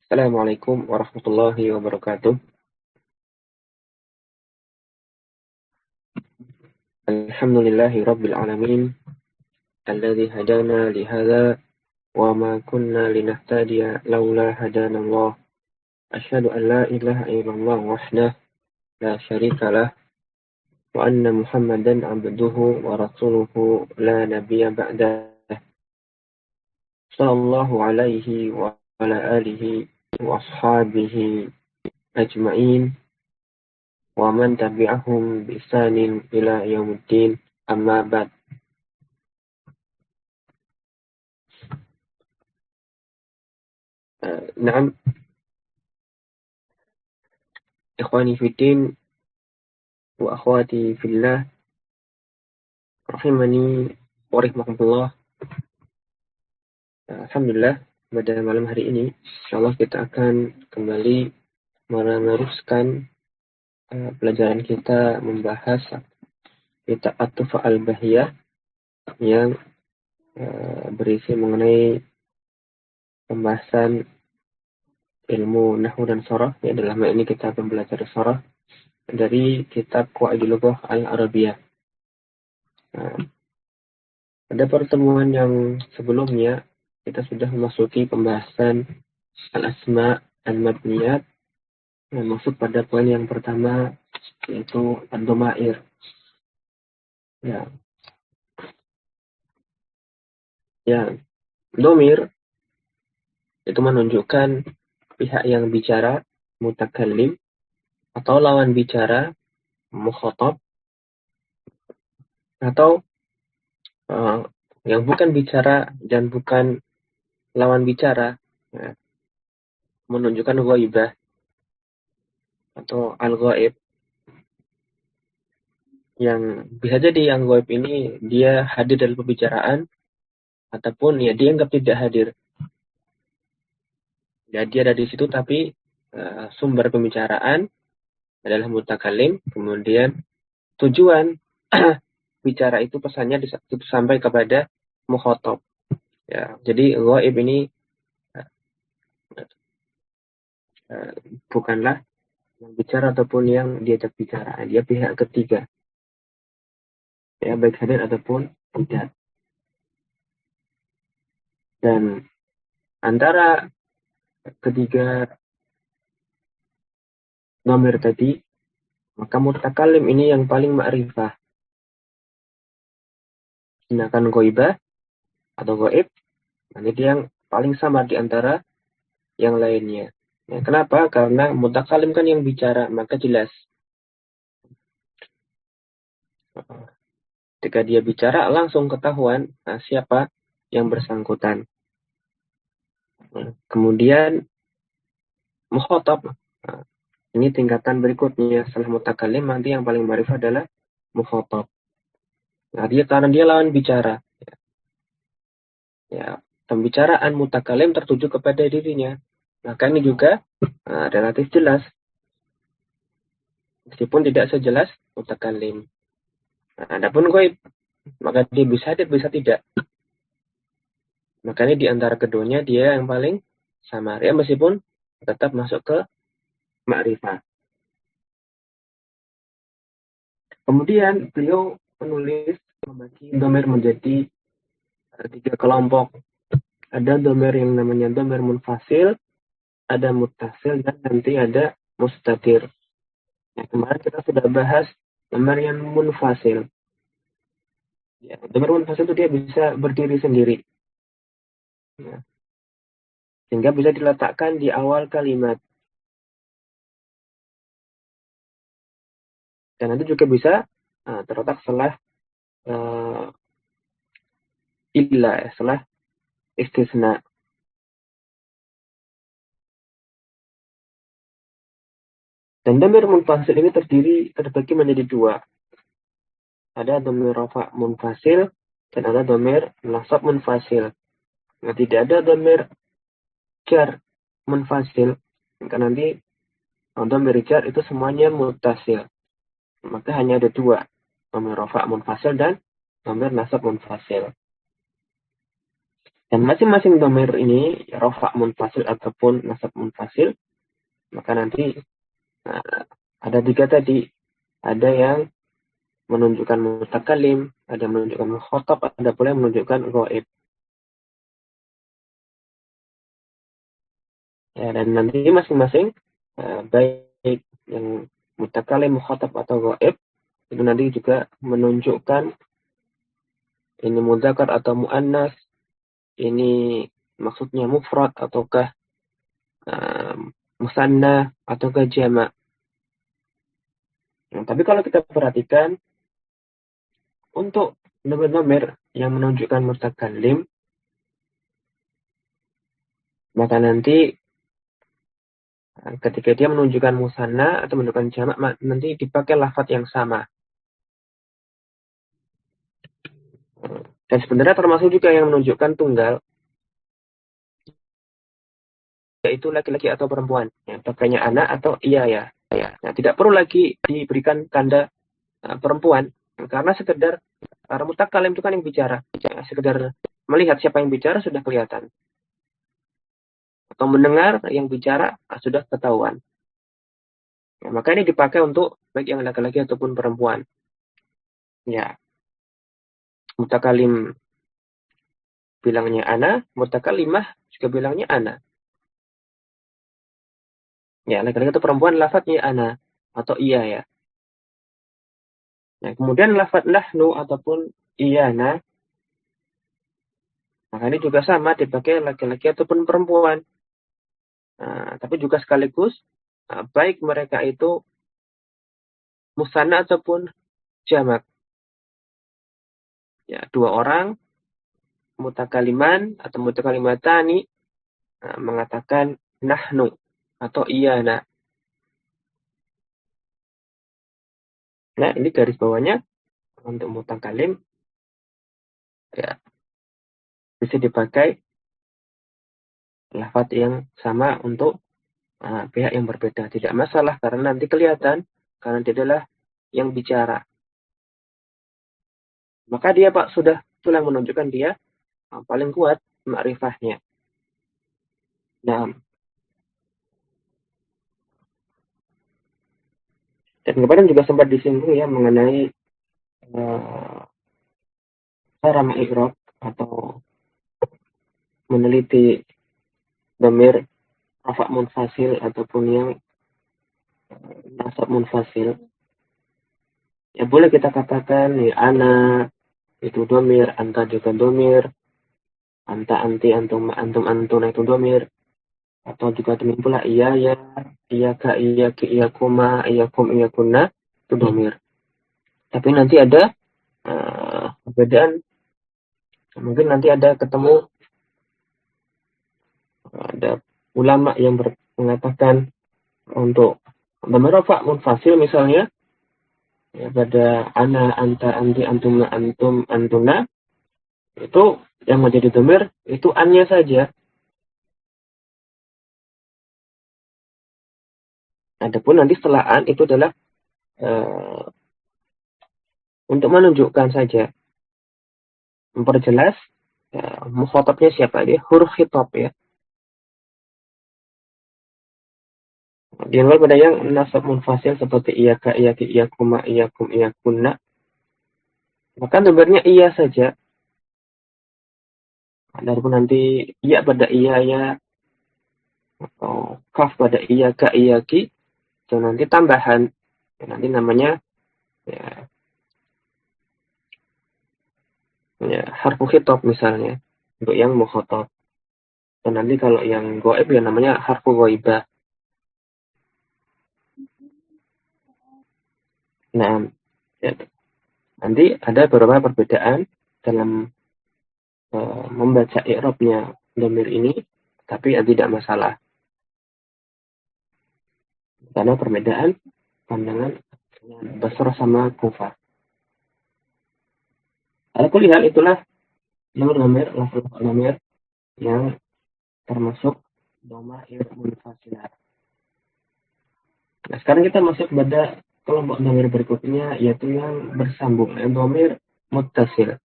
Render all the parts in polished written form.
Assalamualaikum warahmatullahi wabarakatuh. Alhamdulillahi rabbil alamin. Alladzi hadana lihada wa ma kunna linahtadiya laula hadana Allah. Asyhadu an la ilaha illallah wahdah la syarika lah wa anna Muhammadan abduhu wa rasuluhu la nabiyya ba'dah. Sallallahu alaihi wa ala alihi wa ashabihi ajma'in wa man tabi'ahum bi ihsanin ila yaumiddin. Amma ba'd. Naam, ikhwani fiddin wa akhwati fillah rahimani wa rahmatullah. Alhamdulillah, pada malam hari ini insyaallah kita akan kembali meneruskan pelajaran kita membahas kitab At-Tuhfah Al-Bahiyah yang berisi mengenai pembahasan ilmu nahwu dan sharah. Ya, dalam hal ini kita akan belajar sharah dari kitab Qawaidul Lughah Al-Arabiyah. Pada pertemuan yang sebelumnya kita sudah memasuki pembahasan al-asma al-mabniyat yang masuk pada poin yang pertama, yaitu ad-dhamair. Ya. Dhamir itu menunjukkan pihak yang bicara, mutakallim, atau lawan bicara, mukhatab, atau yang bukan bicara dan bukan lawan bicara, ya, menunjukkan ghaibah atau al-ghaib. Yang bisa jadi yang ghaib ini dia hadir dalam pembicaraan ataupun ya dianggap tidak hadir. Ya, dia ada di situ tapi sumber pembicaraan adalah mutakallim, kemudian tujuan bicara itu pesannya sampai kepada mukhatab. Ya, jadi ghaib ini bukanlah yang bicara ataupun yang diajak bicara, dia pihak ketiga. Ya, baik hadir ataupun tidak. Dan antara ketiga dhamir tadi, maka mutakallim ini yang paling ma'rifah. Sedangkan ghaibah atau ghaib, nanti dia yang paling samar di antara yang lainnya. Ya, kenapa? Karena mutakallim kan yang bicara, maka jelas. Ketika dia bicara, langsung ketahuan siapa yang bersangkutan. Kemudian mukhatab. Ini tingkatan berikutnya setelah mutakallim, nanti yang paling ma'rifah adalah mukhatab. Nah, karena dia lawan bicara. Ya, pembicaraan mutakallim tertuju kepada dirinya. Maka ini juga relatif jelas. Meskipun tidak sejelas mutakallim. Adapun ghaib, maka dia bisa hadir, bisa tidak. Makanya di antara keduanya dia yang paling samar. Ya, meskipun tetap masuk ke ma'rifah. Kemudian beliau menulis membagi dhamir menjadi 3 kelompok. Ada dhamir yang namanya dhamir munfasil, ada muttasil, dan nanti ada mustatir. Ya, kemarin kita sudah bahas dhamir yang munfasil. Ya, dhamir munfasil itu dia bisa berdiri sendiri. Ya. Sehingga bisa diletakkan di awal kalimat. Dan nanti juga bisa terletak setelah setelah istisna. Dan dhamir munfasil ini terbagi menjadi 2. Ada dhamir rafa munfasil dan ada dhamir nasab munfasil. Nah, tidak ada dhamir jar munfasil. Maka nanti dhamir jar itu semuanya muttasil. Maka hanya ada 2. Dhamir rafa munfasil dan dhamir nasab munfasil. Dan masing-masing domir ini, rofa munfasil ataupun nasab munfasil, maka nanti ada 3 tadi. Ada yang menunjukkan mutakalim, ada yang menunjukkan mukhatab, ada pula yang menunjukkan ghaib. Ya, dan nanti masing-masing baik yang mutakalim, mukhatab atau ghaib itu nanti juga menunjukkan ini mudzakkar atau muannas, ini maksudnya mufrad ataukah musanna ataukah jamak. Nah, tapi kalau kita perhatikan untuk domir-domir yang menunjukkan mutakallim, maka nanti ketika dia menunjukkan musanna atau menunjukkan jamak, nanti dipakai lafadz yang sama. Dan sebenarnya termasuk juga yang menunjukkan tunggal, yaitu laki-laki atau perempuan. Ya, pakainya anak atau iya ya. Nah, tidak perlu lagi diberikan tanda perempuan, karena sekedar mutakalim itu kan yang bicara. Ya, sekedar melihat siapa yang bicara sudah kelihatan. Atau mendengar yang bicara sudah ketahuan. Ya, maka ini dipakai untuk baik yang laki-laki ataupun perempuan. Ya, mutakalim bilangnya ana, mutakalimah juga bilangnya ana. Ya, laki-laki atau perempuan lafadznya ana atau iya ya. Nah, kemudian lafadz nahnu ataupun iyana, maka ini juga sama dipakai laki-laki ataupun perempuan. Nah, tapi juga sekaligus baik mereka itu musanna ataupun jamak. Ya, 2 orang mutakaliman atau mutakalimatani mengatakan nahnu atau iyana. Nah, ini garis bawahnya untuk mutakalim ya bisa dipakai lafadz yang sama untuk pihak yang berbeda. Tidak masalah karena nanti kelihatan karena dia adalah yang bicara. Maka dia Pak sudah itulah yang menunjukkan dia paling kuat ma'rifahnya. Nah, dan kemarin juga sempat disinggung ya mengenai cara mengikrab atau meneliti dhamir rafa munfasil ataupun yang nasab munfasil. Ya boleh kita katakan ya ana itu dhamir, anta juga dhamir, anta anti antum antum antuna itu dhamir, atau juga demikian pula iya ya, iya ka, iya ki, iya kuma, iya kum, iya kunna itu dhamir. Tapi nanti ada perbedaan. Mungkin nanti ada ketemu ada ulama yang mengatakan untuk dhamir rafa munfasil misalnya ya, pada ana, anta, anti, antum, antum, antuna itu yang menjadi dhamir itu annya saja. Adapun nanti setelah an itu adalah untuk menunjukkan saja, memperjelas mukhatabnya siapa dia, huruf khitab ya. Di luar pada yang nasab munfasil seperti iyaka, iyaki, iyakuma, iyakum, iyakunna, maka dhamirnya iya saja. Adapun nanti iya pada iya ya atau kaf pada iyaka, iyaki itu nanti tambahan. Ya, nanti namanya ya harfu khitab misalnya untuk yang mukhatab. Dan nanti kalau yang ghaib ya namanya harfu ghaibah. Nah, ya, nanti ada beberapa perbedaan dalam membaca i'rabnya dhamir ini, tapi tidak masalah. Karena perbedaan pandangan Basrah sama Kufah. Aku lihat itulah dhamir, lafaz dhamir yang termasuk dhamair munfasilah. Nah, sekarang kita masuk pada kelompok dhamir berikutnya, yaitu yang bersambung, dhamir muttasil.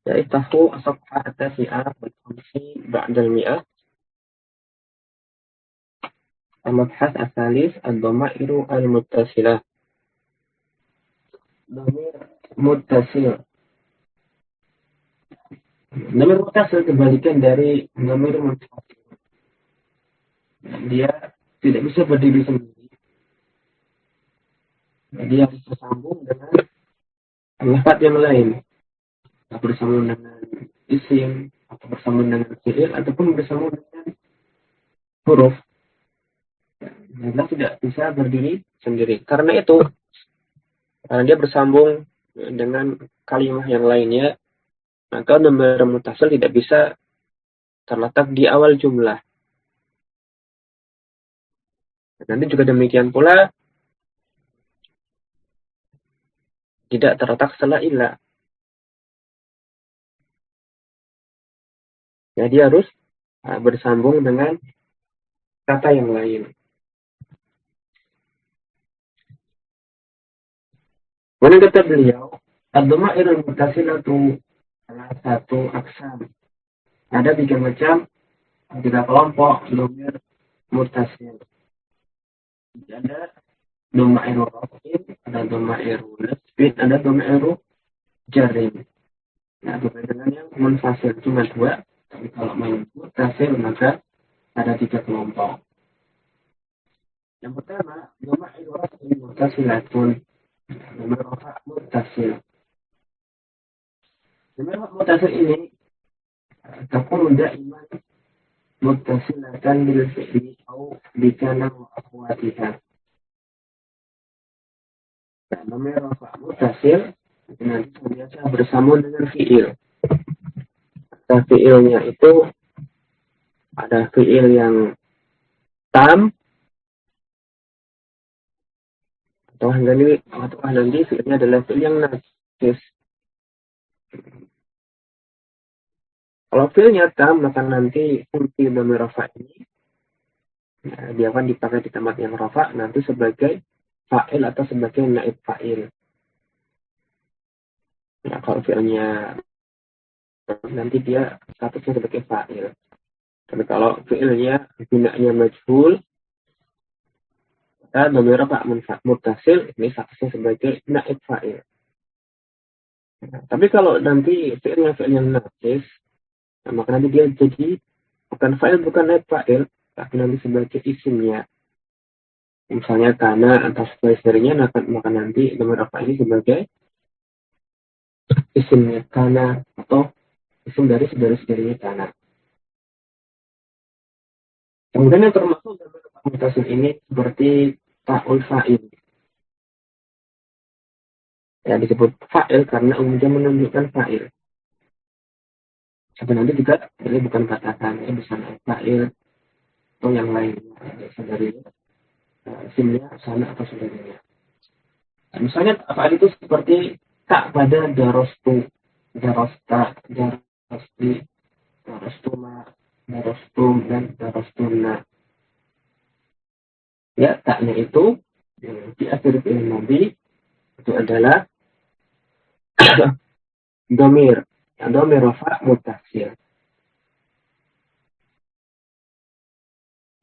Ya iftahu as-safha at-tasi'ah wal khamsin ba'da al-mi'ah. Al-mabhas as-salis ad-dhamairu al-muttasilah. Dhamir muttasil. Dhamir muttasil kebalikan dari dhamir munfasil. Dia tidak bisa berdiri sendiri. Dia harus bersambung dengan lafaz yang lain. Bersambung dengan isim, atau bersambung dengan fi'il, ataupun bersambung dengan huruf. Dia tidak bisa berdiri sendiri. Karena itu, karena dia bersambung dengan kalimat yang lainnya, maka dhamir muttasil tidak bisa terletak di awal jumlah. Nanti juga demikian pula tidak terletak setelah ilah. Jadi harus bersambung dengan kata yang lain. Kemudian kata beliau, ad-dhamairul muttasilatu salah satu aksam. Ada 3 macam, 3 kelompok dhamir muttasil. Ada dhamairu raf'in, ada dhamairu nasbin, ada dhamairu jarrin. Nah, berbeda dengan yang munfasil cuma 2, tapi kalau muttasil maka ada 3 kelompok. Yang pertama, dhamairu raf'in muttasilatun. Dhamir rafa' muttasil. Dhamir muttasil ini takunu daiman muttasilatan bil fi'li au bi kana wa akhwatiha. Dhamir rafa' muttasil nanti biasa bersambung dengan fi'il. Kata fi'ilnya itu ada fi'il yang tam atau nanti fi'ilnya adalah fi'il yang najis. Kalau fi'ilnya tam, maka nanti fungsi dhamir rafa' ini dia akan dipakai di tempat yang rafa' nanti sebagai fa'il atau sebagai naib fa'il. Nah, kalau fi'ilnya nanti dia statusnya sebagai fa'il. Tapi kalau fi'ilnya bina'nya majhul, maka dhamir rafa' muttasil ini statusnya sebagai naib fa'il. Nah, tapi kalau nanti fi'ilnya fi'il yang najis, nah, maka nanti dia jadi bukan fa'il, bukan naib fa'il, tapi nanti sebagai isimnya. Misalnya kana atau sebaliknya, maka nanti dhamir rafa' ini sebagai isimnya kana atau isim dari saudara-saudaranya kana. Kemudian yang termasuk dhamir rafa' muttasil ini seperti ta'ul fa'il. Ya, disebut fa'il karena umumnya menunjukkan fa'il. Tapi nanti juga ini bukan kata-kata, bisa fa'il atau yang lainnya, saudaranya, isimnya sana atau saudaranya. Nah, misalnya fa'il itu seperti tak pada darostu, darosta, darosti, darostuma, darostum, dan darostuna. Ya, taknya itu di akhir fi'il madhi itu adalah dhamir, dhamir rafa' muttasil.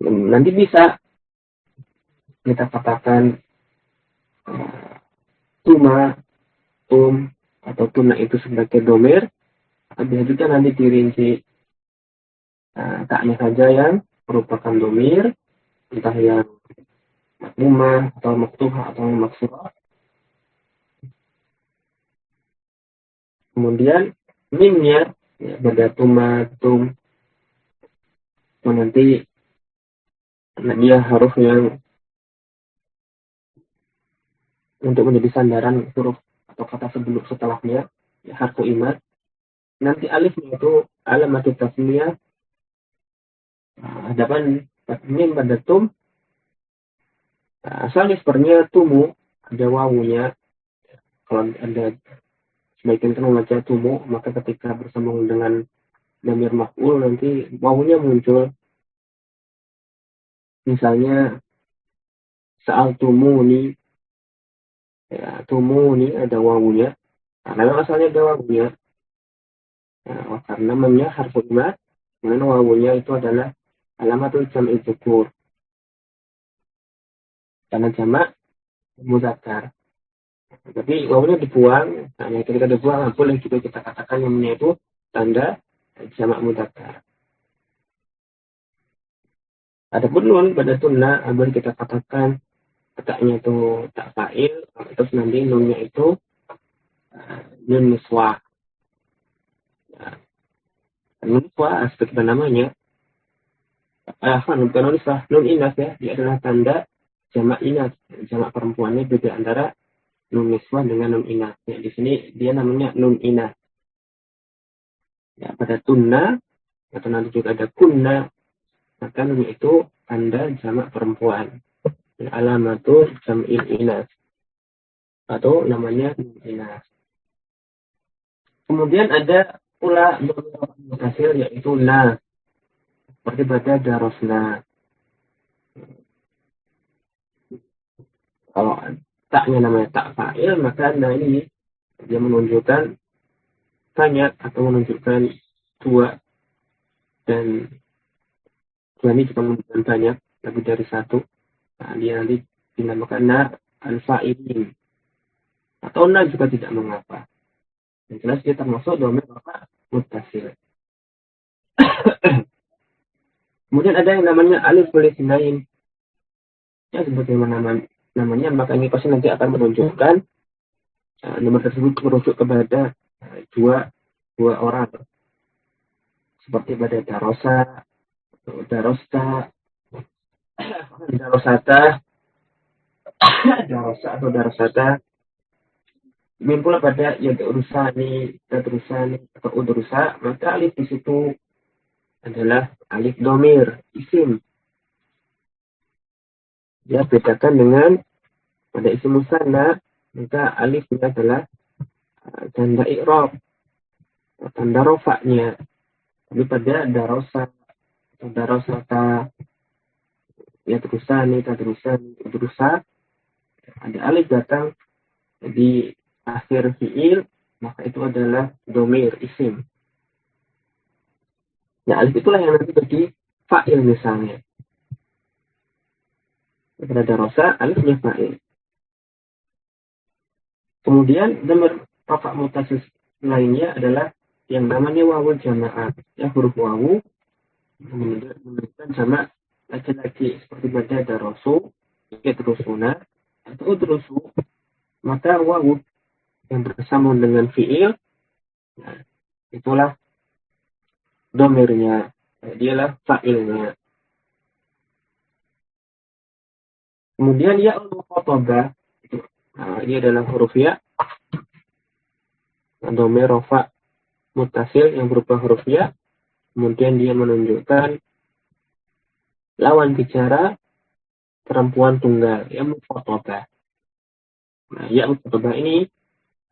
Nanti bisa kita katakan tuma, tum, atau tuna itu sebagai dhamir. Bisa juga nanti dirinci taknya saja yang merupakan dhamir, entah yang makmumah atau maftuhah atau maksurah. Kemudian mimnya ya, pada tuma, tum, nanti dia huruf yang untuk menjadi sandaran huruf atau kata sebelum setelahnya, ya, harfu imad. Nanti alifnya itu alamat tasniyah, hadapan mim pada tum. Asalnya sebenarnya tumu, ada wawunya. Kalau ada sebagian kan membaca tumu, maka ketika bersambung dengan dhamir maf'ul nanti wawunya muncul. Misalnya saal tumuni, ya, tumuni ada wawunya. Nah, memang asalnya ada wawunya. karena namanya harfu ima, kemudian wawunya itu adalah alamatul jam'i dzukur. Karena jamak muzakkar. Tapi wawunya dibuang, nah ketika dibuang boleh juga kita katakan namanya itu tanda jamak muzakkar. Adapun nun pada tunna, boleh kita katakan taknya itu tak fa'il, terus nanti nunnya itu nun niswah. Nah, nun niswah seperti namanya, bukan nun niswah, nun inas ya, dia adalah tanda jamak inas, jamak perempuannya beda antara nun niswah dengan nun inas. Ya, di sini dia namanya nun inas. Ya, pada tunna atau nanti juga ada kunna, maka nun itu tanda jamak perempuan. Alamatul jam'il inas atau namanya nun inas. Kemudian ada pula hasil yaitu na, seperti pada darosna. Kalau taknya namanya tak fa'il, maka na ini dia menunjukkan banyak atau menunjukkan dua, dan dua ini juga menunjukkan banyak, lebih dari satu. Nah, dia nanti dinamakan na al-fa'ilin, atau na juga tidak mengapa. Yang jelas dia termasuk dhamir muttasil. Kemudian ada yang namanya alif lisnain. Ya, sebagaimana namanya, maka ini pasti nanti akan menunjukkan nomor tersebut merujuk kepada dua orang. Seperti pada darosa, darosta, darosata, darosa atau darosata. Demikian pula pada yadrusani, atau udrusa, maka alif di situ adalah alif domir, isim. Ya, bedakan dengan pada isim musanna, maka alifnya adalah tanda i'rab, tanda rofaknya. Tapi pada darosa, atau darosata, yadrusani, udrusa, ada alif datang di akhir fi'il, maka itu adalah domir, isim. Nah, alif itulah yang nanti jadi fa'il misalnya. Pada darosa, alifnya fa'il. Kemudian dhamir rafa' muttasil lainnya adalah yang namanya wawul jama'ah. Ya, huruf wawu menunjukkan jamak laki-laki, seperti pada darosu, yadrusuna, atau udrusu. Maka wawu yang bersambung dengan fi'il, nah, itulah domirnya, dialah fa'ilnya. Kemudian ya al-mukhatabah, ini adalah huruf ya, domir rafa' muttasil yang berupa huruf ya, kemudian dia menunjukkan lawan bicara perempuan tunggal, ya mukhatabah. Nah, ya mukhatabah ini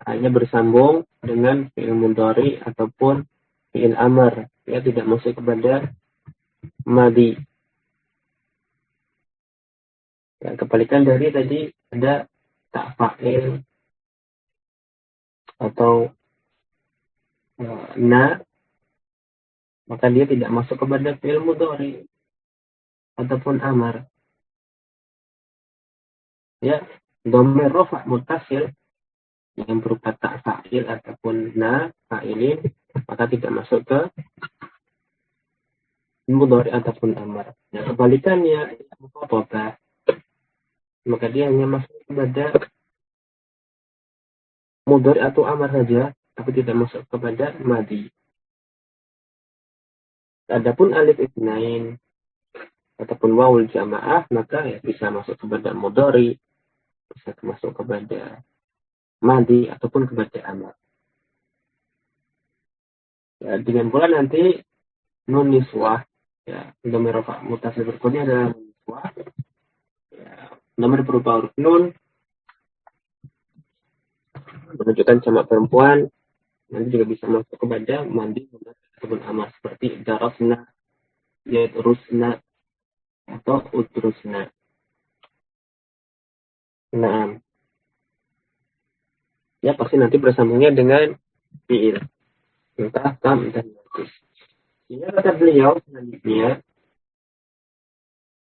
hanya bersambung dengan fi'il mudhari ataupun fi'il amr, ya tidak masuk kepada madhi. Ya, kebalikan dari tadi ada tak fa'il atau na, maka dia tidak masuk kepada fi'il mudhari ataupun amr. Ya, dhamir rafa' muttasil yang berupa tak fa'il ataupun na fa'ilin, maka tidak masuk ke mudhari ataupun amr. Nah, kebalikannya mukhatabah, maka dia hanya masuk kepada mudhari atau amr saja, tapi tidak masuk kepada madhi. Adapun alif itsnain ataupun wawul jamaah, maka ya bisa masuk kepada mudhari, bisa masuk kepada madhi ataupun kepada amr. Ya, dengan pula nanti nun niswah, ya, dhamir rafa' muttasil berikutnya adalah nun niswah. Ya, nomor berupa huruf nun menunjukkan jamak perempuan, nanti juga bisa masuk kepada madhi ataupun amr, seperti darasna, yadrusna, atau udrusna. Nah, ya pasti nanti bersambungnya dengan fi'il. entah tam dan nakis. Sehingga kata beliau selanjutnya,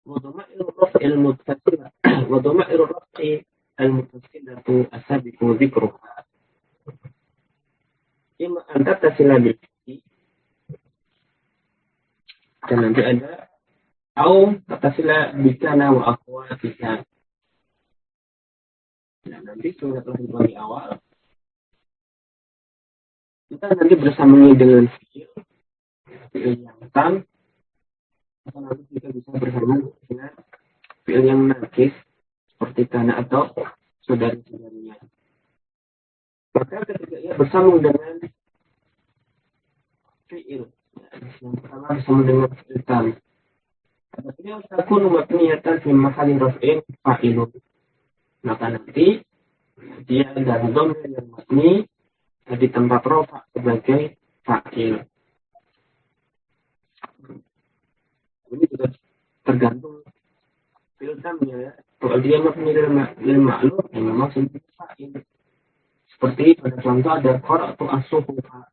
وضمائر الرفع المتصلة وضمائر الرفع المتصلة السابق ذكرها إما أن تتصل بالفعل dan nanti ada au tatasila bikana wa akhwatika. Nah, nanti sudah telah dibagi awal kita nanti bersamanya dengan fiil yang tam, atau nanti kita bisa bersama dengan fiil yang nakis seperti kana atau saudari-saudarinya. Maka ketika ia bersambung dengan fiil yang pertama bersama dengan fiil tam, artinya takun mabniyatan fi mahalli raf'in fa'ilun. Maka nanti dia dan dhamir yang mabni di tempat rafa sebagai fa'il. Ini juga tergantung filtamnya ya. Kalau dia mabni lil ma'lum, ya memang sebagai fa'il. Seperti pada contoh ada qara'tu as-suhufa.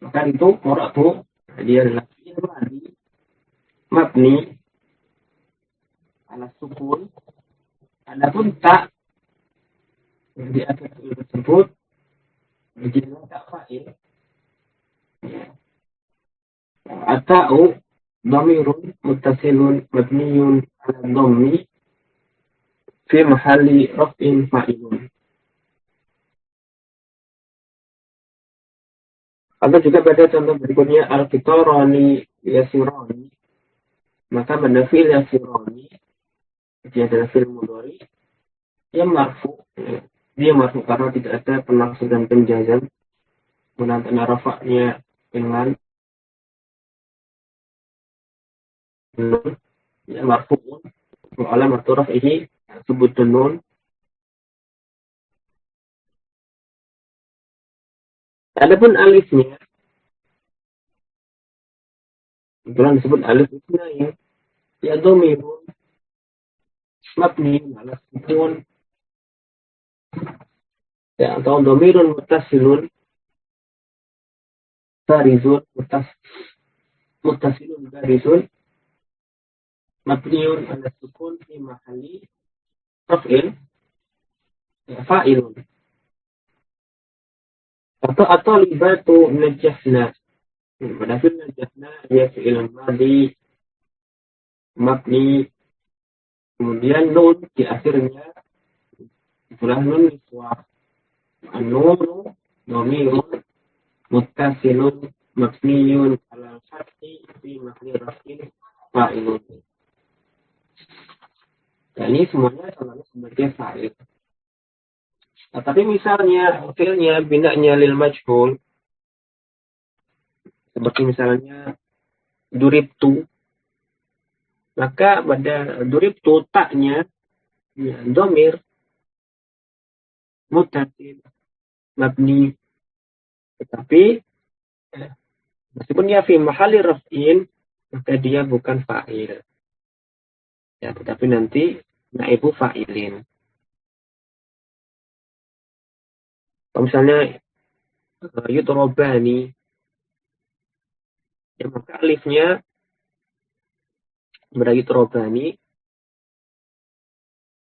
Maka itu qara'tu dia adalah fi'il mabni ala sukun. Adapun tak di akhir fi'il tersebut menjadi tak fa'il. Atau dhamirun muttasilun mabniyun ala dhammi fi mahalli raf'in fa'ilun. Atau juga pada contoh berikutnya al-fitarani yasirani, maka pada fi'il yasirani dia adalah fi'il mudhari yang marfu. Dia marfu karena tidak ada penasab dan penjazam. Menantang rafa'nya dengan nun, ya marfu'un wa alamatu raf'ihi subutun nun. Adapun alifnya, kebetulan disebut alif isnaya, ya dhamirun mabni ala sukun, ya atau dhamirun muttasilun barizun muttasilun barizun mabniun ala sukun fi mahalli raf'in ya fa'ilun. Atau libatu najahna. Pada fi'il najahna dia fi'il madhi mabni, kemudian nun di akhirnya itulah nun niswah. An-nunu dhamirun muttasilun mabniyun ala fathi fi mahalli raf'in fa'ilun. Dan ini semuanya selalu sebagai fa'il. Nah, tapi misalnya fi'ilnya bindaknya lil majhul, seperti misalnya duribtu, maka pada duribtu taknya ya, dhamir muttasil mabni, tetapi meskipun dia fi mahalli raf'in maka dia bukan fa'il ya, tetapi nanti naibu fa'ilin. Kalau misalnya yutrobani, ya maka alifnya pada yutrobani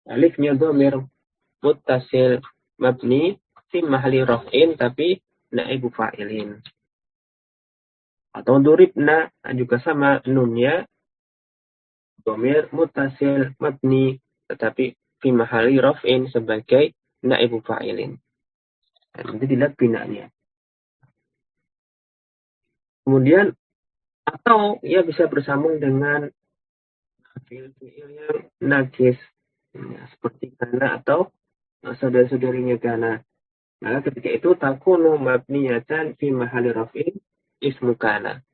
alifnya dhamir muttasil mabni fi mahalli raf'in tapi naibu fa'ilin. Atau duribna juga sama, nunnya dhamir muttasil mabni tetapi fi mahalli raf'in sebagai naibu fa'ilin. Dan nanti dilihat binanya. Kemudian atau ia bisa bersambung dengan fiil-fiil yang nakis ya, seperti kana atau saudara-saudarinya kana. Maka ketika itu takunu mabniyatan fi mahalli raf'in ismu kana.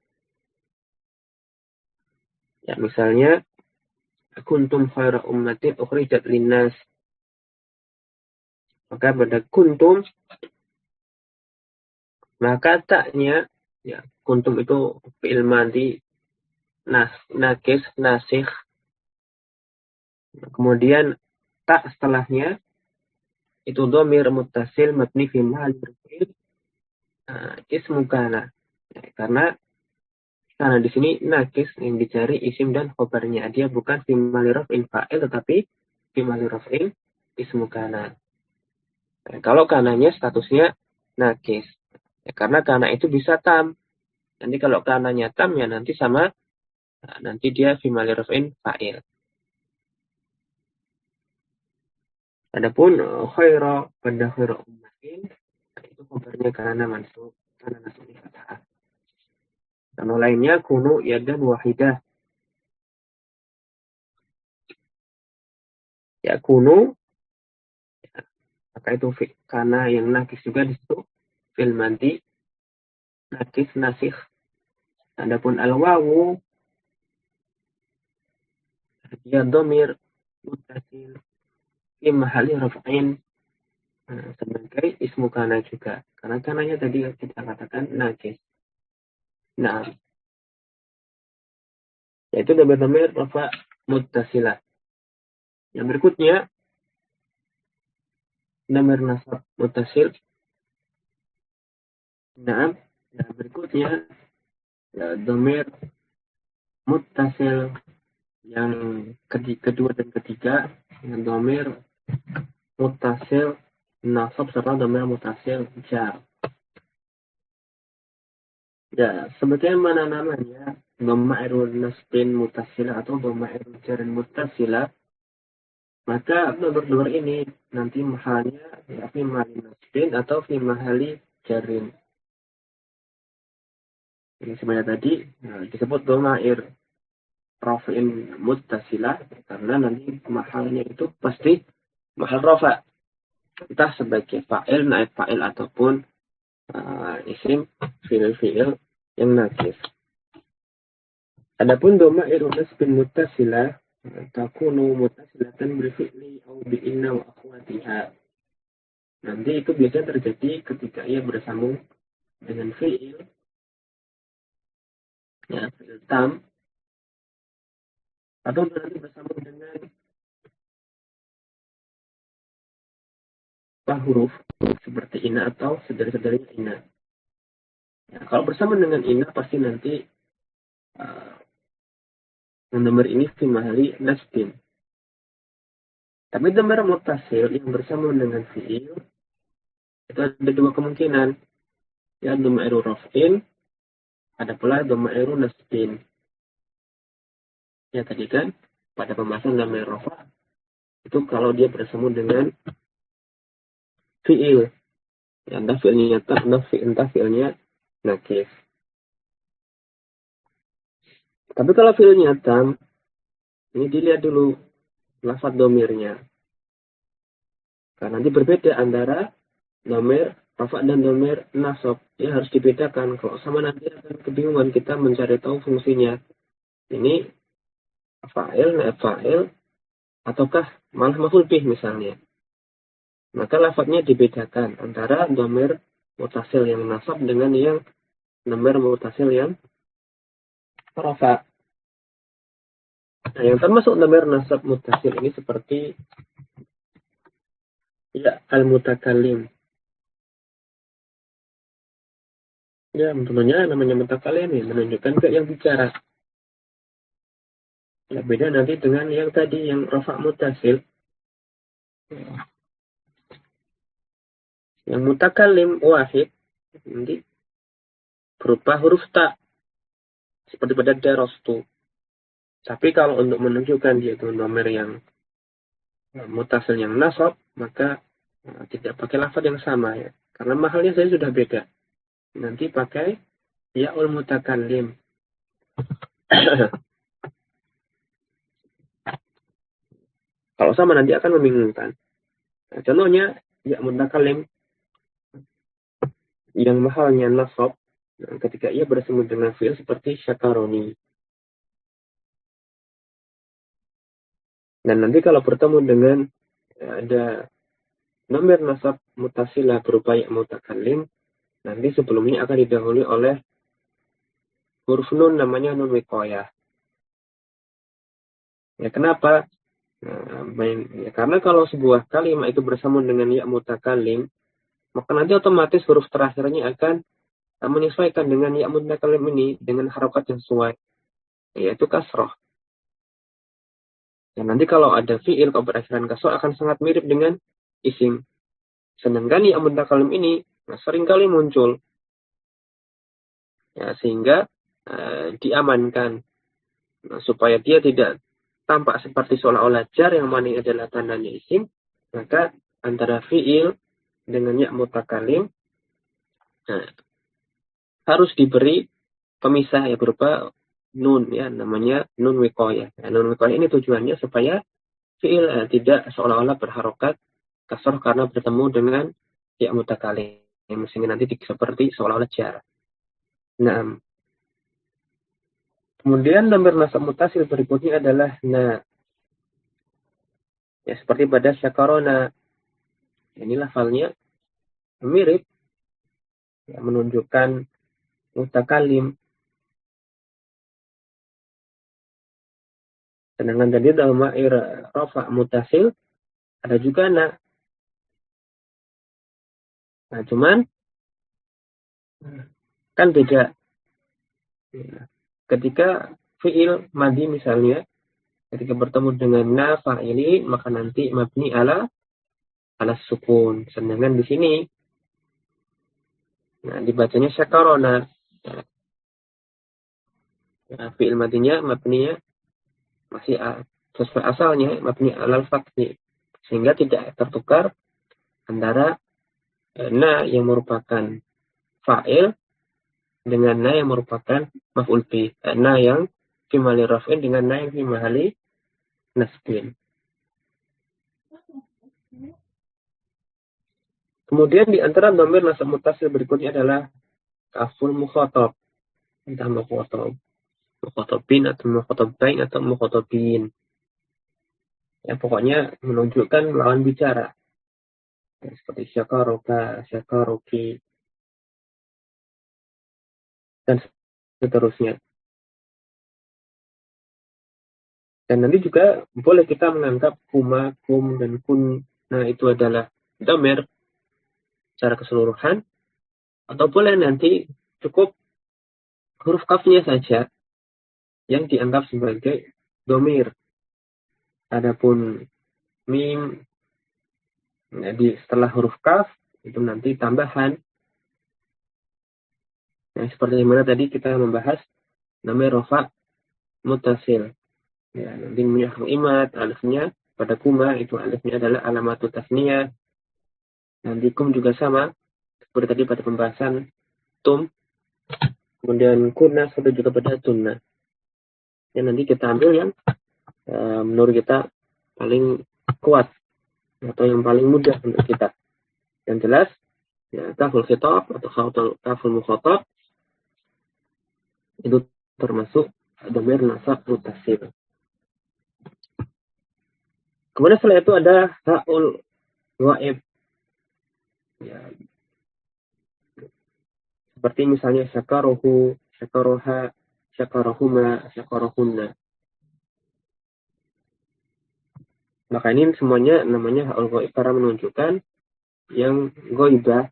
Ya misalnya kuntum khaira ummatin ukhrijat linnas. Maka pada kuntum maka taknya ya kuntum itu fi'il madhi nakis nasikh. Kemudian tak setelahnya itu dhamir muttasil mabni fi mahalli raf'in ismu kana. Karena di sini nakis yang dicari isim dan khobarnya. Dia bukan fi mahalli raf'in fa'il, tetapi fi mahalli raf'in ismu kana. Kalau kananya statusnya nakis. Karena kana itu bisa tam. Nanti kalau kananya tam ya nanti sama, nanti dia fi mahalli raf'in fa'il. Adapun khaira pada khaira ummatin, itu kabarnya karena mansub, karena nasab di fathah. Kalau lainnya kunu yadan wahidah. Ya kunu, maka itu karena yang nakis juga di situ fil madi nakis nasikh. Adapun al wawu dia domir mutasil fi mahalli raf'in, sebagai ismu kana juga. Karena kananya tadi kita katakan nakis. Nah, yaitu domir rafa muttasilah. Yang berikutnya domir nasab muttasil. Nah, yang berikutnya domir muttasil yang kedua dan ketiga dengan domir muttasil nasab serta domir muttasil jar. Ya, sebagaimana namanya dhammairul nasbin muttasila atau dhammairul jarin muttasila, maka domir ini nanti mahalnya ya fi mahalli nasbin atau fi mahalli jarin. Ini sebenarnya tadi disebut dhamair raf'in muttasila karena nanti mahalnya itu pasti mahal rafa, entah sebagai fa'il, naib fa'il ataupun isim fi'il yang nakis. Adapun dhamairun nasbin muttasila takunu muttasilatan bil fi'li aw bi inna wa akhwatiha. Nanti itu biasanya terjadi ketika ia bersambung dengan fi'il, ya fi'il tam, atau nanti bersambung dengan huruf seperti ina atau saudara-saudaranya ina. Ya, kalau bersama dengan ina pasti nanti nomor ini fi mahalli nasbin. Tapi domir muttasil yang bersama dengan fi'il itu ada dua kemungkinan. Ya, domairu raf'in, ada pula domairu nasbin. Ya tadi kan pada pembahasan domair rafa itu kalau dia bersama dengan fi'il, ya entah fi'ilnya tam, entah fi'ilnya nakis. Tapi kalau fi'ilnya tam, ini dilihat dulu lafaz domirnya. Karena nanti berbeda antara domir rafa dan domir nasab. Ya harus dibedakan. Kalau sama nanti akan kebingungan kita mencari tahu fungsinya. Ini fa'il, naib fa'il, ataukah malah maf'ul bih misalnya. Maka lafaznya dibedakan antara domir mutasil yang nasab dengan yang domir mutasil yang rafa. Nah, yang termasuk domir nasab mutasil ini seperti ya al-mutakallim. Ya, tentunya namanya mutakallim ya menunjukkan ke yang bicara. Ya, beda nanti dengan yang tadi yang rafa mutasil. Yang mutakallim wahid nanti berupa huruf ta seperti pada darastu. Tapi kalau untuk menunjukkan dia itu domir yang mutasil yang nasab, maka tidak pakai lafaz yang sama ya. Karena mahalnya saya sudah beda. Nanti pakai ya'ul mutakallim. Kalau sama nanti akan membingungkan. Nah, contohnya ya mutakallim yang mahalnya nasab ketika ia bersama dengan fi'il seperti syakaroni. Dan nanti kalau bertemu dengan ada domir nasab mutasilah berupa ya mutakallim, nanti sebelumnya akan didahului oleh huruf nun namanya nun wiqayah. Ya kenapa? Ya, karena kalau sebuah kalimat itu bersama dengan ya mutakallim, maka nanti otomatis huruf terakhirnya akan menyesuaikan dengan ya mutakalim ini dengan harokat yang sesuai, yaitu kasroh. Dan nanti kalau ada fi'il kalau berakhiran kasroh akan sangat mirip dengan isim. Sedangkan ya mutakalim ini seringkali muncul, ya, sehingga diamankan supaya dia tidak tampak seperti seolah-olah jar yang mana adalah tandanya isim, maka antara fi'il dengan ya mutakalim harus diberi pemisah ya berupa nun, ya namanya nun wiqayah. Nun wiqayah ini tujuannya supaya fi'il tidak seolah-olah berharokat kasroh karena bertemu dengan ya mutakalim, sehingga nanti seperti seolah-olah jar. Nah, kemudian dhamir nasab mutasil berikutnya adalah na. Ya, seperti pada syakarona. Ini lafalnya mirip, ya, menunjukkan mutakalim. Sedangkan tadi dhamir rafa mutasil ada juga na. Nah, cuman kan beda. Ketika fi'il madi misalnya, ketika bertemu dengan na fa'ili, maka nanti mabni ala sukun. Sedangkan di sini, nah, dibacanya syakarona. Nah, fi'il madinya, mabninya masih sesuai asalnya, mabni alal fathi. Sehingga tidak tertukar antara na yang merupakan fa'il dengan na yang merupakan maf'ul bih. Na yang fi mahali raf'in dengan na yang fi mahali nasbin. Kemudian di antara dhamir nasab mutasil berikutnya adalah kaful mukhatab. Entah mukhatabin atau mukhatabbain atau mukhatabin. Ya, pokoknya menunjukkan lawan bicara. Ya, seperti syakaroka, syakaroki, dan seterusnya. Dan nanti juga boleh kita menganggap kuma, kum, dan kun. Nah, itu adalah dhamir secara keseluruhan. Atau boleh nanti cukup huruf kafnya saja yang dianggap sebagai dhamir. Adapun mim, jadi setelah huruf kaf, itu nanti tambahan. Nah, seperti mana tadi kita membahas dhamir rafa mutasil. Ya, nanti punya imat, alifnya pada kuma itu alifnya adalah alamatut tasniyah. Nanti kum juga sama seperti tadi pada pembahasan tum. Kemudian kuna sudah juga pada tunna. Ya, nanti kita ambil yang menurut kita paling kuat atau yang paling mudah untuk kita. Yang jelas ya, kaful khitab atau kaful mukhatab itu termasuk dhamir nasab mutasil. Kemudian setelah itu ada ha'ul ghaib. Ya. Seperti misalnya syakarohu, syakaroha, syakarohuma, syakarohunna. Maka ini semuanya namanya ha'ul ghaib karena menunjukkan yang ghaibah.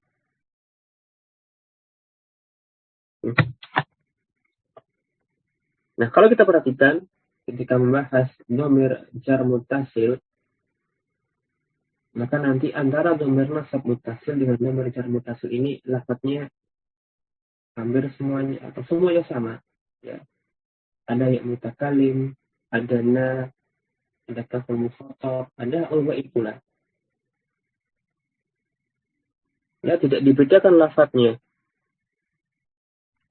Nah, kalau kita perhatikan ketika membahas dhamir jar mutasil, maka nanti antara dhamir nasab mutasil dengan dhamir jar mutasil ini lafadznya hampir semuanya atau semuanya sama. Ya. Ada yang mutakalim, ada na, ada kaful mukhatab, ada al-ghaib pula. Ya, tidak dibedakan lafadznya.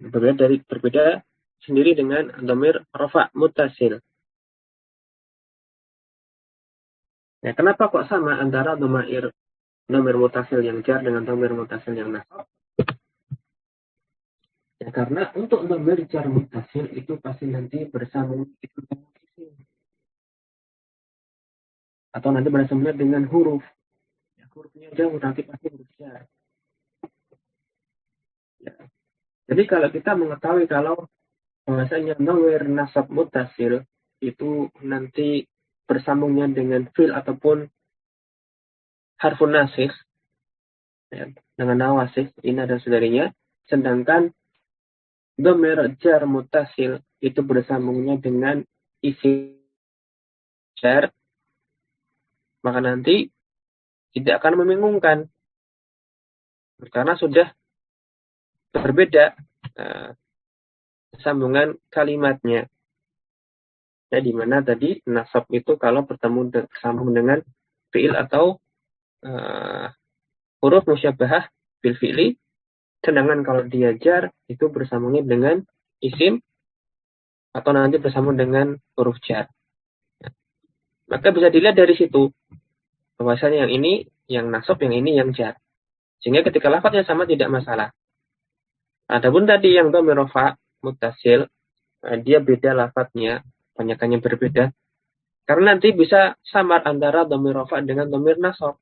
Berbeda sendiri dengan dhamir rafa mutasil. Ya, kenapa kok sama antara dhamir mutasil yang jar dengan dhamir mutasil yang nasab? Ya, karena untuk dhamir jar mutasil itu pasti nanti bersambung dengan isim. Atau nanti bersambung dengan huruf. Ya, hurufnya jauh nanti pasti huruf jar. Ya. Jadi kalau kita mengetahui kalau bahwasanya dhamir nasab mutasil itu nanti bersambungnya dengan fil ataupun harfun nasikh, ya, dengan nawasih, ini dan saudarinya. Sedangkan dhamir jar mutasil itu bersambungnya dengan isim jar, maka nanti tidak akan membingungkan karena sudah berbeda sambungan kalimatnya. Ya, di mana tadi nasab itu kalau bersambung dengan fi'il atau huruf musyabahah bil fi'li, sedangkan kalau dia jar itu bersambungnya dengan isim atau nanti bersambung dengan huruf jar. Maka bisa dilihat dari situ bahwasanya yang ini yang nasab, yang ini yang jar. Sehingga ketika lafadznya sama tidak masalah. Adapun tadi yang dhamir rafa muttasil, dia beda lafadznya, banyakannya berbeda. Karena nanti bisa samar antara dhamir rafa dengan dhamir nasab.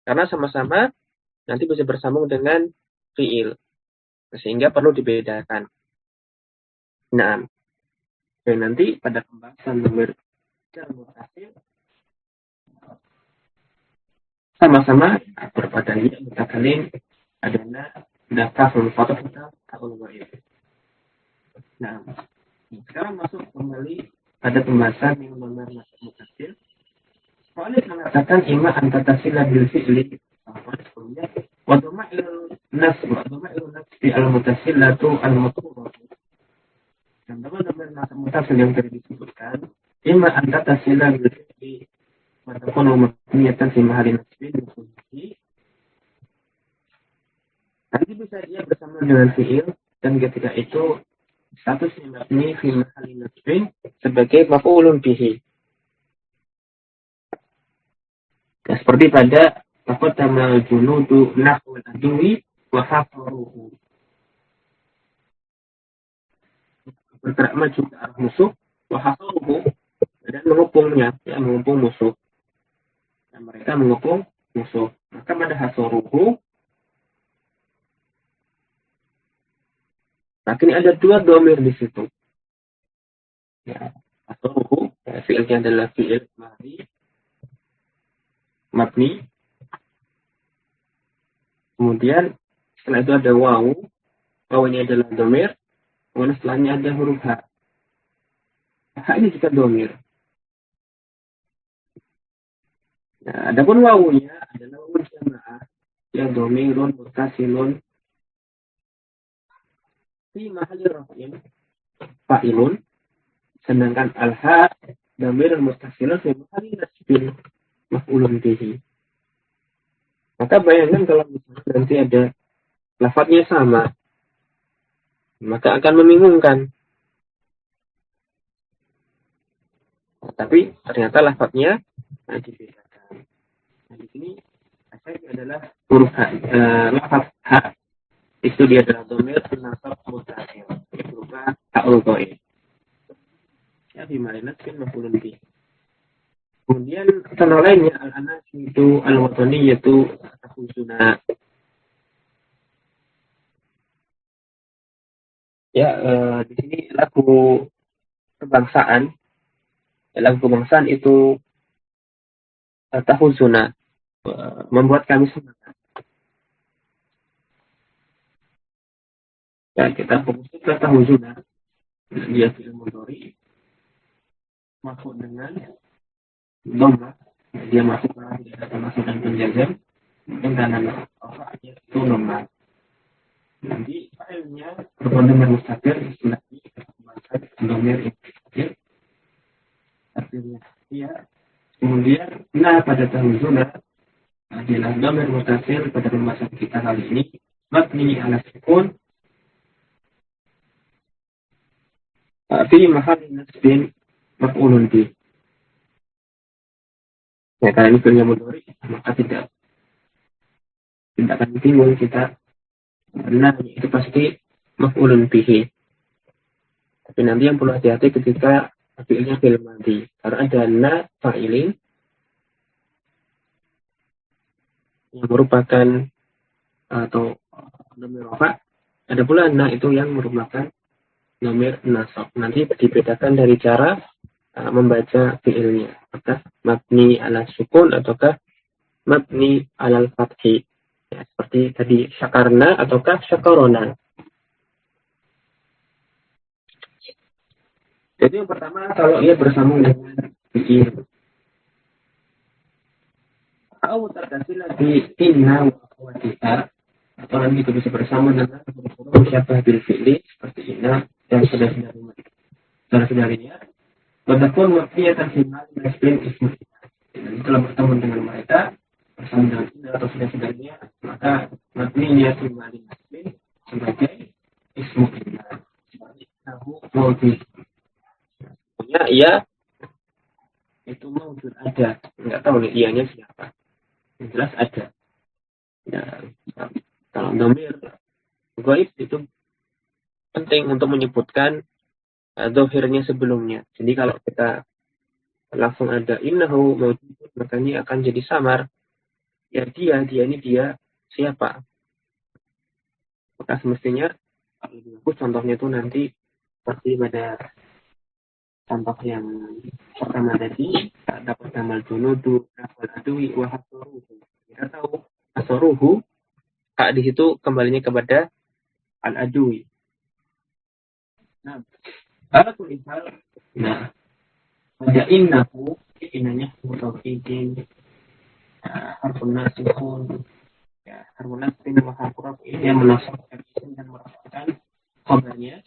Karena sama-sama nanti bisa bersambung dengan fi'il. Sehingga perlu dibedakan. Nah, dan nanti pada pembahasan dhamir jar muttasil sama-sama berpada ya mutakalim adalah kaful fatah kaful ghaib. Nah, sekarang masuk kembali pada pembahasan yang benar nasab mutasil. Soalnya mengatakan ima antatasila bil fi'li wa dhama'il nasb fi al mutasilatu al mutawwal. Dan benar nasab mutasil yang tadi disebutkan ima antatasila bil fi'li wa takunu mabniyatan fi mahalli nasbin mutawwal. Nanti bisa dia bersama dengan fi'il dan ketika itu statusnya mabni fi mahalli nasbin sebagai maf'ulun bihi. Ya, seperti pada taqaddama junudu nahwal adwi wa hafaruhu. Bergerak maju ke arah musuh wa hafaruhu dan mengepungnya, ya, mengepung musuh. Dan mereka mengepung musuh. Maka pada hafaruhu, nah, ini ada dua dhamir di situ. Ya, hafaruhu, ya, fi'ilnya adalah fi'il mabni. Kemudian setelah itu ada wawu. Wawu ini adalah dhamir. Kemudian setelahnya ada huruf ha. Ha ini juga dhamir. Nah, adapun wawunya adalah wawu jamaah yang dhamirun muttasilun fi mahalli raf'in fa'ilun, sedangkan al-ha dhamirun muttasilun fi mahalli nasbin maf'ulun bihi. Maka bayangkan kalau misalnya nanti ada lafadznya sama, maka akan membingungkan. Tapi ternyata lafadznya dibedakan. Nah, di sini asalnya adalah huruf ha, lafadz ha itu dia adalah dhamir nasab mutasil berupa ha'ul ghaib. Ya, bimarinat bin maf'ulun bihi. Kemudian contoh lainnya al-anasidu al-wataniyatu tahuzuna. Ya, di sini lagu kebangsaan. Ya, lagu kebangsaan itu tahuzuna, membuat kami semangat. Ya, kita fokus ke tahuzuna. Dia fi'il mudhari masuk dengan dhamma, dia masuk karena tidak ada masuk dan penjazam, dan karena rafa'nya itu dhamma. Nanti fa'ilnya berbanding dengan mustaqil istilahnya kita dhamir mustaqil artinya ya. Kemudian pada tahuzuna adalah dhamir mustaqil pada pembahasan kita kali ini mabni ala sukun fi mahalli nasbin maf'ulun bih. Ya, karena ini fi'ilnya mudhari, maka tidak akan bingung kita karena itu pasti maf'ulun bihi. Tapi nanti yang perlu hati-hati ketika fi'ilnya fi'il madhi, karena ada na fa'ilin yang merupakan atau dhamir rafa, ada pula na itu yang merupakan dhamir nasab. Nanti dibedakan dari cara membaca fi'ilnya, apakah mabni ala sukun ataukah mabni alal fathi. Ya, seperti tadi syakarna ataukah syakarona. Jadi yang pertama kalau ia bersambung dengan fi'il. Atau terkasih lagi inna wa akhwatiha, atau nanti itu bisa bersama dengan huruf syabbah bil fi'li seperti inna dan saudara-saudarinya. Walaupun mabniyatan fi mahall nasbin ismu. Dan setelah bertemu dengan mereka bersama dengan inna atau saudara-saudarinya, maka mabniynya fi mahall nasbin sebagai ismu inna. Seperti innahu mawjud. Punya ia itu mawjud ada. Enggak tahu nih ianya siapa. Yang jelas ada. Ya, kalau domir gaib itu penting untuk menyebutkan zahirnya sebelumnya. Jadi kalau kita langsung ada innahu mawjud, maka ini akan jadi samar. Ya dia ini dia siapa? Maka semestinya lebih bagus contohnya itu nanti seperti pada contoh yang pertama tadi, dapat damal junudu, dapat adui, wahasoruhu. Kita tahu asoruhu, di situ kembalinya kepada al-adui. Nah, kalau tulisan, nah, pada innahu, innanya mutawfidin, harfun nasihun, ya, harfun nasihun, harfun ini yang menasabkan isim dan merasakan khabarnya.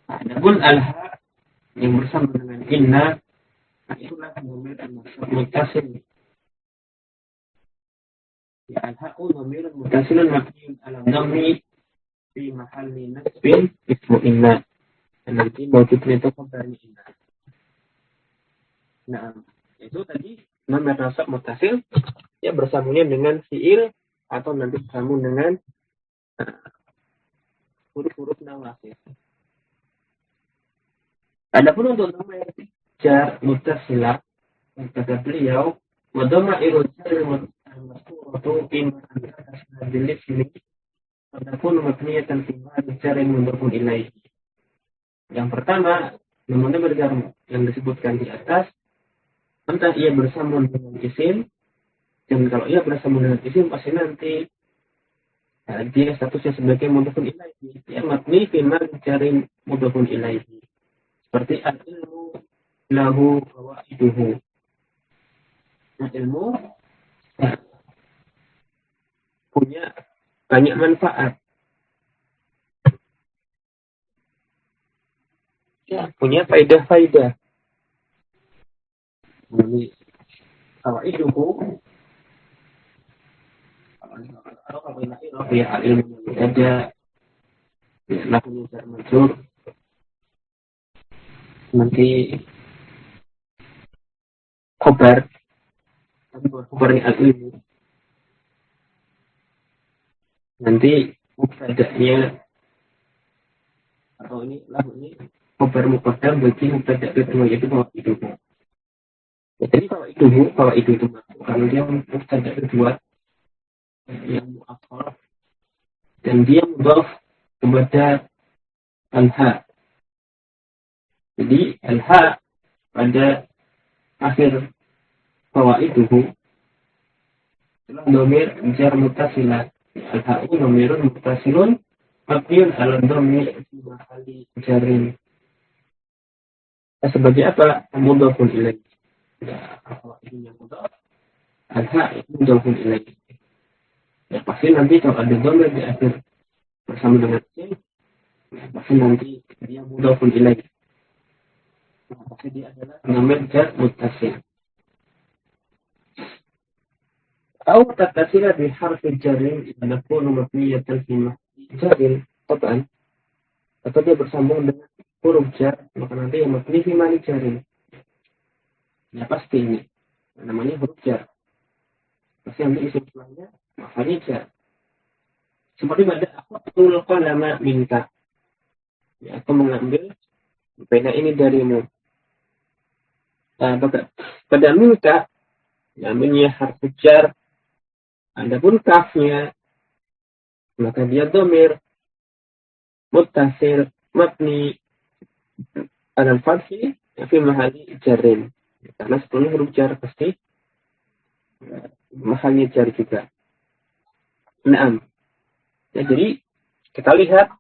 Adapun al-ha yang bersama dengan inna, itulah dhamir muttasil. Ya, al-ha'u dhamir muttasilun mabniun ala dhammi fi mahalli nasbin ismu inna. Dan nanti mawjudnya itu khabarnya inna. Nah, itu tadi dhamir nasab muttasil ya bersambungnya dengan fi'il atau nanti bersambung dengan huruf-huruf nawasir. Adapun untuk dhamir jar muttasilah, kata beliau, wa dhamairu jar al-mazkuratu in antasna bil ismi adapun mabniyatan fi mahall jarin mudhafun ilaihi. Yang pertama, namanya jar yang disebutkan di atas, entah ia bersambung dengan isim, dan kalau ia bersambung dengan isim pasti nanti dia statusnya sebagai mudhafun ilaihi, ya mabni fi mahall jarin mudhafun ilaihi. Seperti al-ilmu lahu fawaiduhu. Nah, ilmu punya banyak manfaat. Ya, punya faidah-faidah. Jadi, fawaiduhu kalau ya al-ilmu ada lakunya jar majrur nanti khobar, tapi bukan khobarnya al-ilmu, nanti mubtada'nya atau ini lahu ini khobar muqaddam bagi mubtada' kedua yaitu fawaiduhu. Jadi fawaidu itu masuk kalau dia mubtada' kedua yang mu'akhkhar dan dia mudhaf kepada al-ha. Jadi al-ha pada akhir fawaiduhu adalah dhamir jar muttasilah. Al-ha'u dhamirun muttasilun mabniun 'ala dhammi fi mahalli jarin. Sebagai apa? Mudhafun ilaih. Ya, fawaidunya mudhaf. Al-ha' mudhafun ilaih. Ya pasti nanti kalau ada dhamir di akhir bersama dengan isim, pasti nanti dia mudhafun ilaih. Pasti dia adalah dhamir jar muttasil. أو تتصل بحرف الجر يكون مبنية في محل جر طبعا, atau dia bersambung dengan huruf jar maka nanti yang mabni fi mahall jarin. Ya pasti ini namanya huruf jar, pasti nanti isim setelahnya mahallnya jar. Seperti pada aku qalama minta, ya aku mengambil pena ini darimu. Pada minta namanya harfu jar. Adapun kafnya maka dia dhamir muttasil mabni alal fathi fi mahalli jarin, karena sebelumnya huruf jar pasti mahalnya jar juga. Naam. Ya, jadi kita lihat,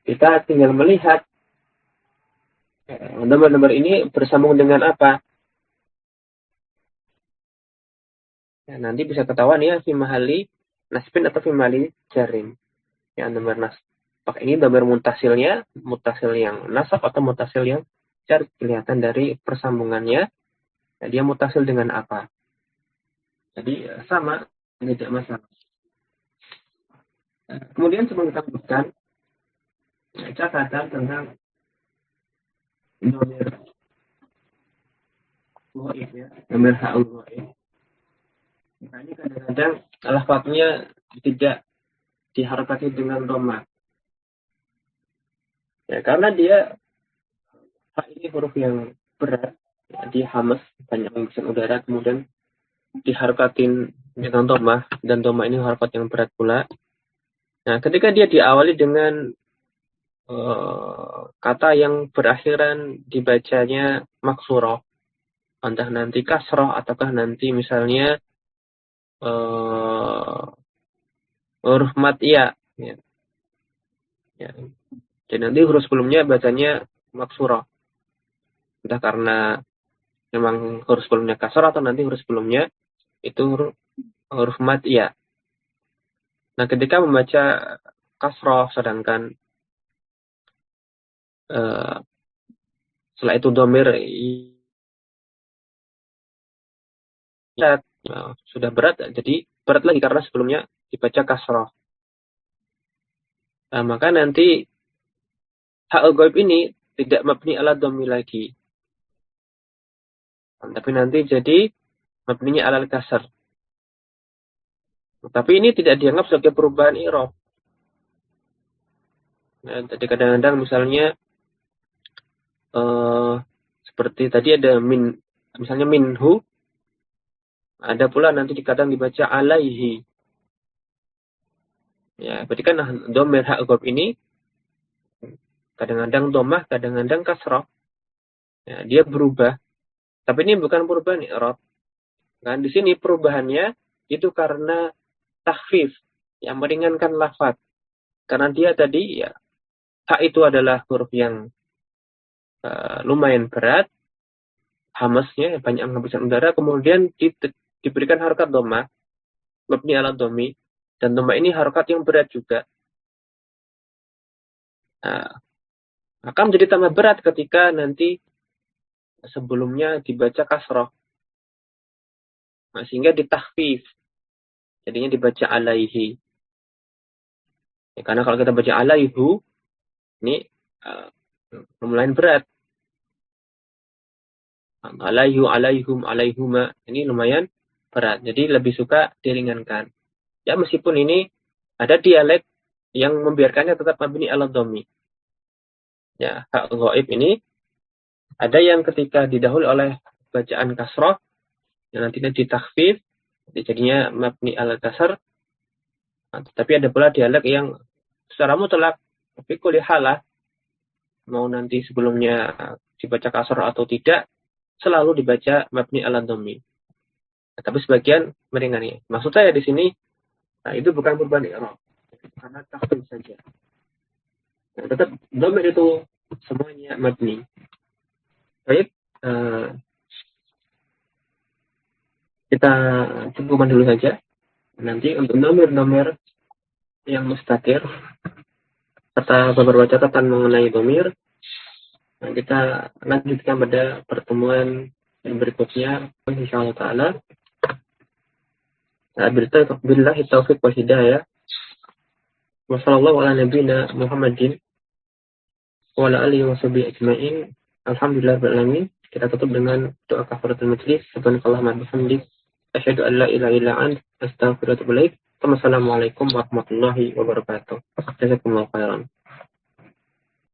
kita tinggal melihat Nomor-nomor ini bersambung dengan apa? Ya, nanti bisa ketahuan ya, fi mahali nasbin atau fi mahali jarin. Ya, nomor nasab ini nomor mutasil yang nasab atau mutasil yang jar, kelihatan dari persambungannya. Ya, dia mutasil dengan apa? Jadi sama, tidak masalah. Kemudian sebelum kita lanjutkan, catatan tentang domir ghaib ya, domir ha'ul ghaib. Nah, ini kadang-kadang lafadznya tidak diharokati dengan dhamma. Ya, karena dia ini huruf yang berat, ya, dia hamas, banyak hembusan udara, kemudian diharokatin dengan dhamma, dan dhamma ini harokat yang berat pula. Nah, ketika dia diawali dengan kata yang berakhiran dibacanya maksurah, entah nanti kasroh ataukah nanti misalnya huruf mat ya. Ya. Jadi nanti huruf sebelumnya bacanya maksurah, entah karena memang huruf sebelumnya kasroh atau nanti huruf sebelumnya itu huruf mat ya. Nah, ketika membaca kasroh sedangkan setelah itu domir ya, sudah berat, jadi berat lagi karena sebelumnya dibaca kasroh. Nah, maka nanti ha'ul ghaib ini tidak mabni ala dhammi lagi, tapi nanti jadi mabninya ala kasar. Tapi ini tidak dianggap sebagai perubahan i'rab. Nah, jadi kadang-kadang misalnya seperti tadi ada min, misalnya minhu, ada pula nanti dikatakan dibaca alaihi. Ya, berarti kan dhamir ha'ul ghaib ini kadang-kadang dhammah, kadang-kadang kasrah. Ya, dia berubah. Tapi ini bukan perubahan i'rab. Nah, di sini perubahannya itu karena takhfif, yang meringankan lafaz. Karena dia tadi ya, ha itu adalah huruf yang lumayan berat, hamasnya banyak hembusan udara, kemudian diberikan harokat dhammah, mabni ala dhammi, dan dhammah ini harokat yang berat juga. Nah, akan menjadi tambah berat ketika nanti sebelumnya dibaca kasroh. Nah, sehingga ditakhfif, jadinya dibaca alaihi. Ya, karena kalau kita baca alaihu, ini lumayan berat. Alaihu, alaihum, alaihuma, ini lumayan berat. Jadi lebih suka diringankan. Ya, meskipun ini ada dialek yang membiarkannya tetap mabni ala dhammi. Ya, ha'ul ghaib ini ada yang ketika didahului oleh bacaan kasroh, yang nantinya ditakhfif, jadinya mabni ala kasar. Nah, tetapi ada pula dialek yang secara mutlak, tapi kulli halah, mau nanti sebelumnya dibaca kasroh atau tidak, selalu dibaca mabni ala dhammi. Nah, tapi sebagian meringannya. Maksud saya di sini, nah, itu bukan perubahan i'rab, karena takhfif saja. Nah, tetap dhamir itu semuanya mabni. Baik, kita cukupkan dulu saja. Nanti untuk nomor-nomor yang mustatir serta beberapa catatan mengenai dhamir, nah, kita lanjutkan pada pertemuan yang berikutnya, insyaallah taala. Billahi taufiq wal hidayah. Wa sallallahu ala nabiyyina Muhammadin wa ala alihi wa sahbihi ajma'in. Alhamdulillahirabbil alamin. Kita tutup dengan doa kafaratul majlis. Subhanakallahumma wa bihamdik, asyhadu an la ilaha illa anta, astaghfiruka wa atubu ilaik. Wassalamualaikum warahmatullahi wabarakatuh. Jazakumullahu khairan.